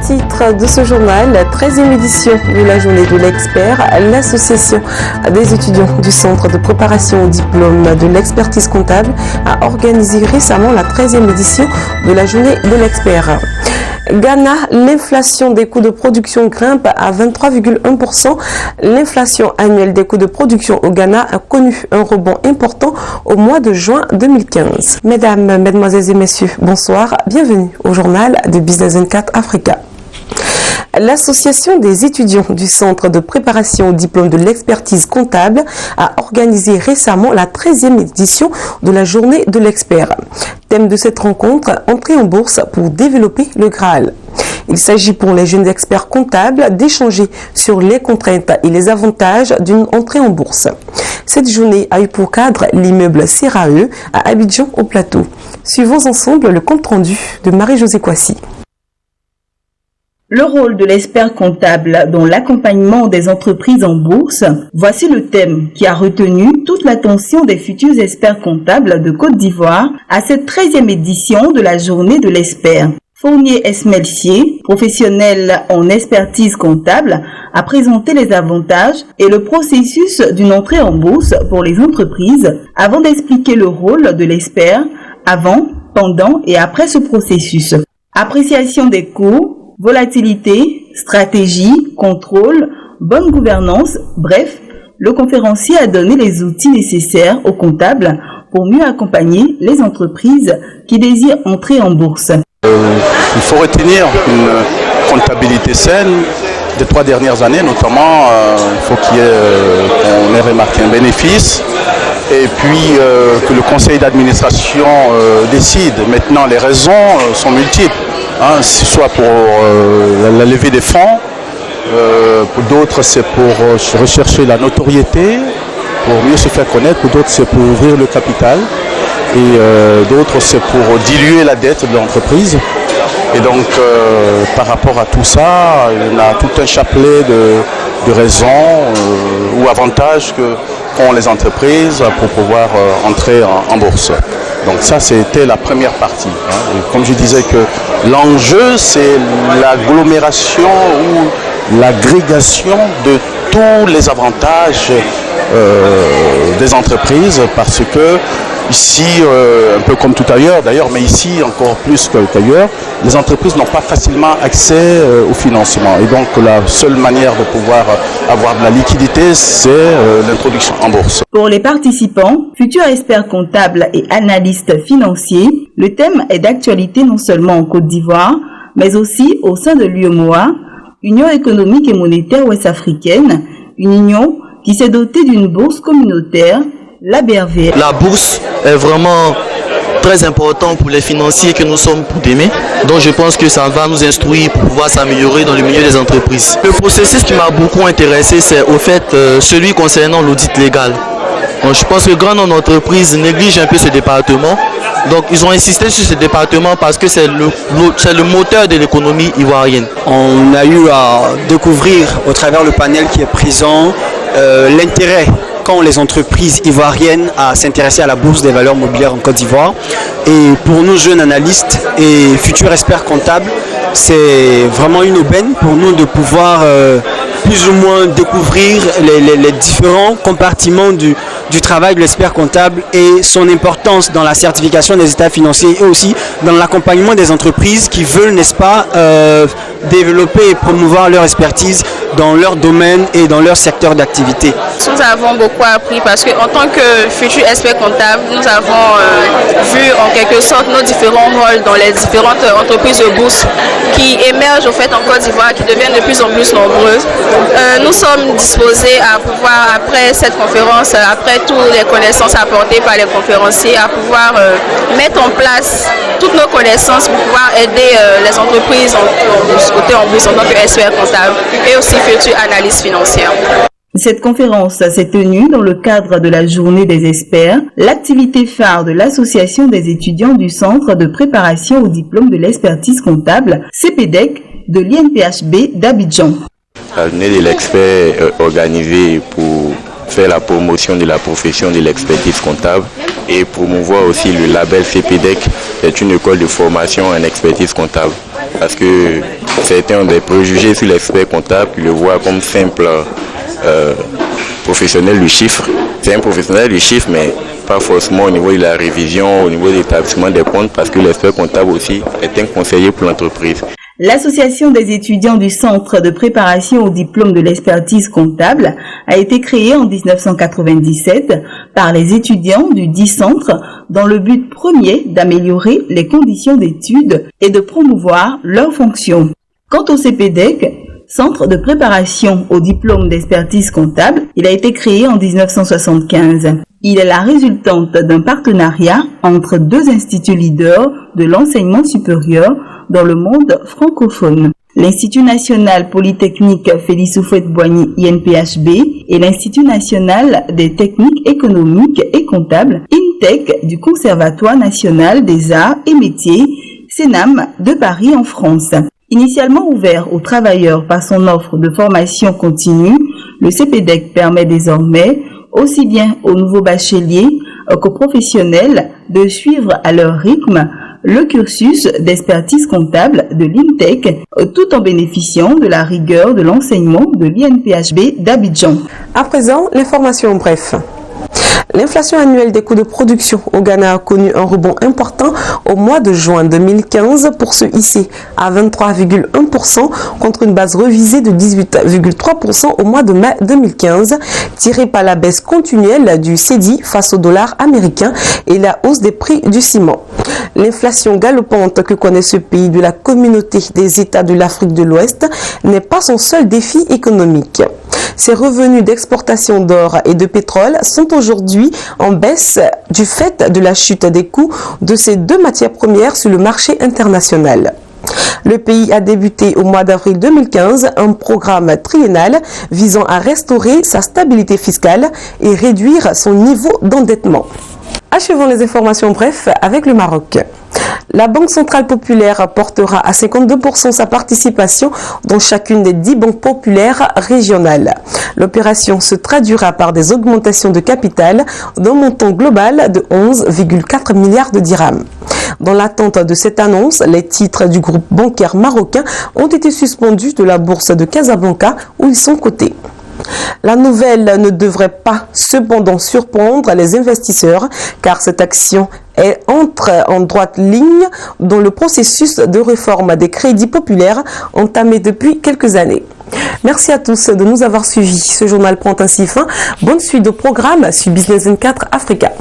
titre de ce journal, la 13e édition de la journée de l'expert, l'association des étudiants du Centre de préparation au diplôme de l'expertise comptable a organisé récemment la 13e édition de la journée de l'expert. Ghana, l'inflation des coûts de production grimpe à 23,1%. L'inflation annuelle des coûts de production au Ghana a connu un rebond important au mois de juin 2015. Mesdames, Mesdemoiselles et Messieurs, bonsoir. Bienvenue au journal de Business 24 Africa. L'association des étudiants du Centre de préparation au diplôme de l'expertise comptable a organisé récemment la 13e édition de la journée de l'expert. Thème de cette rencontre, entrer en bourse pour développer le Graal. Il s'agit pour les jeunes experts comptables d'échanger sur les contraintes et les avantages d'une entrée en bourse. Cette journée a eu pour cadre l'immeuble CRAE à Abidjan au Plateau. Suivons ensemble le compte-rendu de Marie-Josée Kwasi. Le rôle de l'expert comptable dans l'accompagnement des entreprises en bourse, voici le thème qui a retenu toute l'attention des futurs experts comptables de Côte d'Ivoire à cette 13e édition de la journée de l'expert. Fournier Esmelcier, professionnel en expertise comptable, a présenté les avantages et le processus d'une entrée en bourse pour les entreprises avant d'expliquer le rôle de l'expert avant, pendant et après ce processus. Appréciation des coûts, volatilité, stratégie, contrôle, bonne gouvernance, bref, le conférencier a donné les outils nécessaires aux comptables pour mieux accompagner les entreprises qui désirent entrer en bourse. Il faut retenir une comptabilité saine des 3 dernières années, notamment il faut qu'on ait remarqué un bénéfice et puis que le conseil d'administration décide. Maintenant, les raisons sont multiples. Soit pour la levée des fonds, pour d'autres c'est pour rechercher la notoriété, pour mieux se faire connaître, pour d'autres c'est pour ouvrir le capital, et d'autres c'est pour diluer la dette de l'entreprise. Et donc par rapport à tout ça, il y a tout un chapelet de raisons ou avantages qu'ont les entreprises pour pouvoir entrer en bourse. Donc ça, c'était la première partie. Et comme je disais que l'enjeu, c'est l'agglomération ou l'agrégation de tous les avantages des entreprises, parce que ici, un peu comme tout ailleurs d'ailleurs, mais ici encore plus qu'ailleurs, les entreprises n'ont pas facilement accès au financement. Et donc la seule manière de pouvoir avoir de la liquidité, c'est l'introduction en bourse. Pour les participants, futurs experts comptables et analystes financiers, le thème est d'actualité non seulement en Côte d'Ivoire, mais aussi au sein de l'UEMOA, Union économique et monétaire ouest-africaine, une union qui s'est dotée d'une bourse communautaire, la BRV. La bourse est vraiment très importante pour les financiers que nous sommes pour demain. Donc je pense que ça va nous instruire pour pouvoir s'améliorer dans le milieu des entreprises. Le processus qui m'a beaucoup intéressé, c'est au fait celui concernant l'audit légal. Donc, je pense que grand nombre d'entreprises négligent un peu ce département. Donc ils ont insisté sur ce département parce que c'est le moteur de l'économie ivoirienne. On a eu à découvrir au travers le panel qui est présent l'intérêt qu'ont les entreprises ivoiriennes à s'intéresser à la bourse des valeurs mobilières en Côte d'Ivoire. Et pour nous jeunes analystes et futurs experts comptables, c'est vraiment une aubaine pour nous de pouvoir plus ou moins découvrir les différents compartiments du travail de l'expert comptable et son importance dans la certification des états financiers et aussi dans l'accompagnement des entreprises qui veulent, n'est-ce pas, développer et promouvoir leur expertise dans leur domaine et dans leur secteur d'activité. Nous avons beaucoup appris parce qu'en tant que futurs experts comptables, nous avons vu en quelque sorte nos différents rôles dans les différentes entreprises de bourse qui émergent au fait en Côte d'Ivoire, qui deviennent de plus en plus nombreuses. Nous sommes disposés à pouvoir, après cette conférence, après toutes les connaissances apportées par les conférenciers, à pouvoir mettre en place toutes nos connaissances pour pouvoir aider les entreprises en bourse en tant qu'experts comptables et aussi futurs analystes financières. Cette conférence s'est tenue dans le cadre de la journée des experts, l'activité phare de l'association des étudiants du Centre de préparation au diplôme de l'expertise comptable, CPDEC, de l'INPHB d'Abidjan. La journée de l'expert organisée pour faire la promotion de la profession de l'expertise comptable et promouvoir aussi le label CPDEC, c'est une école de formation en expertise comptable. parce que certains ont des préjugés sur l'expert comptable qui le voient comme simple professionnel du chiffre. C'est un professionnel du chiffre, mais pas forcément au niveau de la révision, au niveau de l'établissement des comptes, parce que l'expert comptable aussi est un conseiller pour l'entreprise. L'Association des étudiants du Centre de préparation au diplôme de l'expertise comptable a été créée en 1997 par les étudiants du dit centre dans le but premier d'améliorer les conditions d'études et de promouvoir leurs fonctions. Quant au CPDEC, Centre de préparation au diplôme d'expertise comptable, il a été créé en 1975. Il est la résultante d'un partenariat entre deux instituts leaders de l'enseignement supérieur dans le monde francophone. L'Institut national polytechnique Félix Houphouët-Boigny INPHB et l'Institut national des techniques économiques et comptables INTEC du Conservatoire national des arts et métiers CENAM de Paris en France. Initialement ouvert aux travailleurs par son offre de formation continue, le CPDEC permet désormais aussi bien aux nouveaux bacheliers qu'aux professionnels de suivre à leur rythme le cursus d'expertise comptable de l'INTEC tout en bénéficiant de la rigueur de l'enseignement de l'INPHB d'Abidjan. À présent, l'information en bref. L'inflation annuelle des coûts de production au Ghana a connu un rebond important au mois de juin 2015 pour se hisser à 23,1% contre une base revisée de 18,3% au mois de mai 2015, tirée par la baisse continuelle du cedi face au dollar américain et la hausse des prix du ciment. L'inflation galopante que connaît ce pays de la communauté des États de l'Afrique de l'Ouest n'est pas son seul défi économique. Ses revenus d'exportation d'or et de pétrole sont aujourd'hui en baisse du fait de la chute des coûts de ces deux matières premières sur le marché international. Le pays a débuté au mois d'avril 2015 un programme triennal visant à restaurer sa stabilité fiscale et réduire son niveau d'endettement. Achevons les informations bref avec le Maroc. La Banque centrale populaire portera à 52% sa participation dans chacune des 10 banques populaires régionales. L'opération se traduira par des augmentations de capital d'un montant global de 11,4 milliards de dirhams. Dans l'attente de cette annonce, les titres du groupe bancaire marocain ont été suspendus de la bourse de Casablanca où ils sont cotés. La nouvelle ne devrait pas cependant surprendre les investisseurs car cette action entre en droite ligne dans le processus de réforme des crédits populaires entamé depuis quelques années. Merci à tous de nous avoir suivis. Ce journal prend ainsi fin. Bonne suite de programme sur Business 24 Africa.